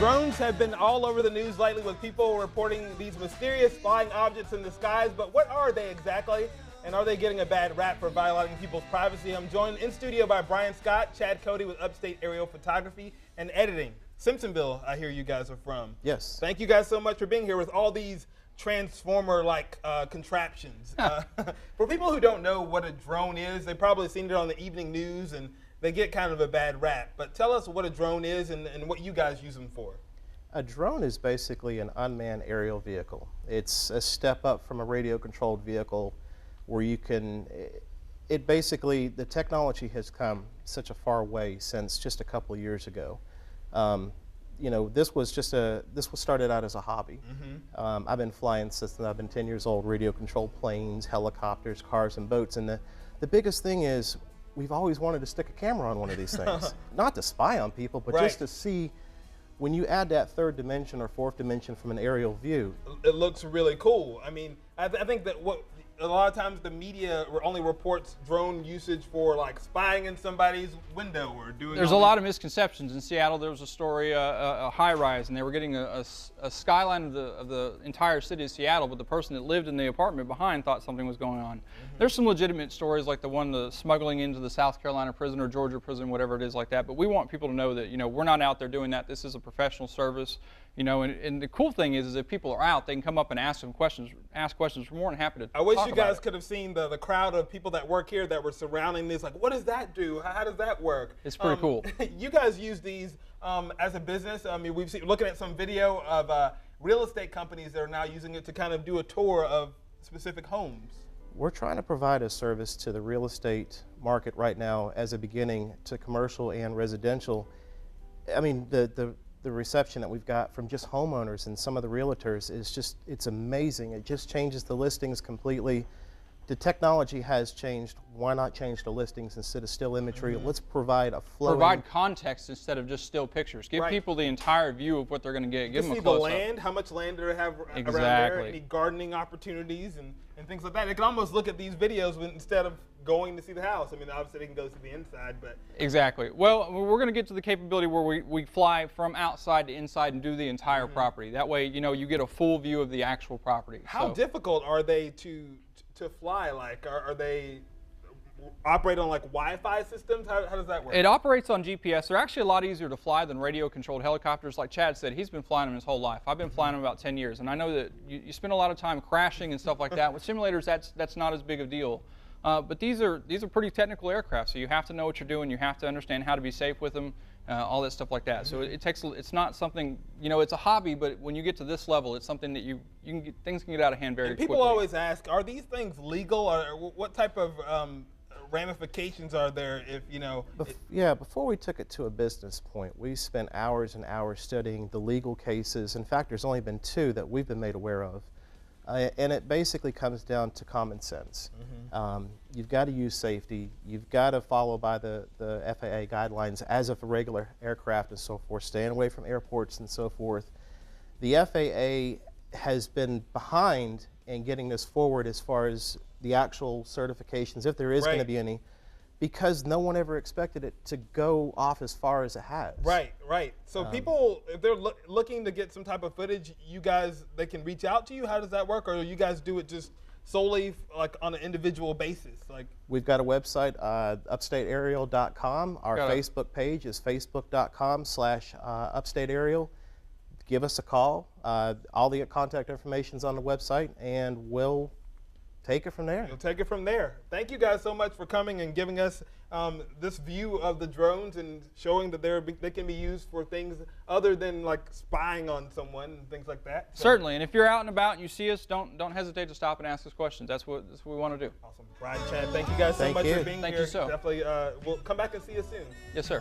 Drones have been all over the news lately with people reporting these mysterious flying objects in the skies, but what are they exactly? And are they getting a bad rap for violating people's privacy? I'm joined in studio by Brian Scott, Chad Cody with Upstate Aerial Photography and Editing. Simpsonville, I hear you guys are from. Yes. Thank you guys so much for being here with all these transformer-like contraptions. For people who don't know what a drone is, they've probably seen it on the evening news and they get kind of a bad rap. But tell us what a drone is and what you guys use them for. A drone is basically an unmanned aerial vehicle. It's a step up from a radio-controlled vehicle where you can, the technology has come such a far way since just a couple of years ago. You know, this was started out as a hobby. Mm-hmm. I've been flying since I've been 10 years old, radio-controlled planes, helicopters, cars, and boats. And the biggest thing is we've always wanted to stick a camera on one of these things. Not to spy on people, but just to see when you add that third dimension or fourth dimension from an aerial view. It looks really cool. I mean, I think that a lot of times the media only reports drone usage for like spying in somebody's window or doing. There's a lot of misconceptions. In Seattle, there was a story, a high-rise, and they were getting a skyline of the entire city of Seattle, but the person that lived in the apartment behind thought something was going on. Mm-hmm. There's some legitimate stories like the smuggling into the South Carolina prison or Georgia prison, whatever it is like that. But we want people to know that, you know, we're not out there doing that. This is a professional service. You know, and the cool thing is if people are out, they can come up and ask questions. We're more than happy to I wish you guys could have seen the crowd of people that work here that were surrounding this. Like, what does that do? How does that work? It's pretty cool. You guys use these as a business. I mean, we've seen, looking at some video of real estate companies that are now using it to kind of do a tour of specific homes. We're trying to provide a service to the real estate market right now as a beginning to commercial and residential. I mean, the reception that we've got from just homeowners and some of the realtors is just, it's amazing. It just changes the listings completely. The technology has changed. Why not change the listings instead of still imagery? Mm-hmm. Let's provide a flow. Provide context instead of just still pictures. Give people the entire view of what they're going to get. Give them a close-up. See the land, how much land do they have around there, any gardening opportunities and things like that. They can almost look at these videos instead of going to see the house. I mean, obviously they can go to the inside, but. Exactly. Well, we're going to get to the capability where we fly from outside to inside and do the entire property. That way, you know, you get a full view of the actual property. How difficult are they to fly? Like, are they operate on like Wi-Fi systems? How does that work? It operates on GPS. They're actually a lot easier to fly than radio-controlled helicopters. Like Chad said, he's been flying them his whole life. I've been flying them about 10 years, and I know that you spend a lot of time crashing and stuff like that. With simulators, that's not as big a deal. But these are pretty technical aircraft, so you have to know what you're doing. You have to understand how to be safe with them, all that stuff like that. So it's not something, you know, it's a hobby, but when you get to this level, it's something that things can get out of hand very quickly. People always ask, are these things legal, or what type of ramifications are there if, you know? Yeah, before we took it to a business point, we spent hours and hours studying the legal cases. In fact, there's only been 2 that we've been made aware of. And it basically comes down to common sense. Mm-hmm. You've got to use safety. You've got to follow by the FAA guidelines as of a regular aircraft and so forth, staying away from airports and so forth. The FAA has been behind in getting this forward as far as the actual certifications, if there is going to be any, because no one ever expected it to go off as far as it has. Right. So people, if they're looking to get some type of footage, they can reach out to you? How does that work? Or you guys do it just solely like on an individual basis? Like, we've got a website, upstateaerial.com. Our Facebook page is facebook.com/upstateaerial. Give us a call. All the contact information is on the website, and we'll take it from there. You'll take it from there. Thank you guys so much for coming and giving us this view of the drones and showing that they can be used for things other than like spying on someone and things like that. So. Certainly, and if you're out and about and you see us, don't hesitate to stop and ask us questions. That's what we want to do. Awesome. Brian, Chad, thank you guys so much for being here. Thank you so. Definitely, we'll come back and see you soon. Yes, sir.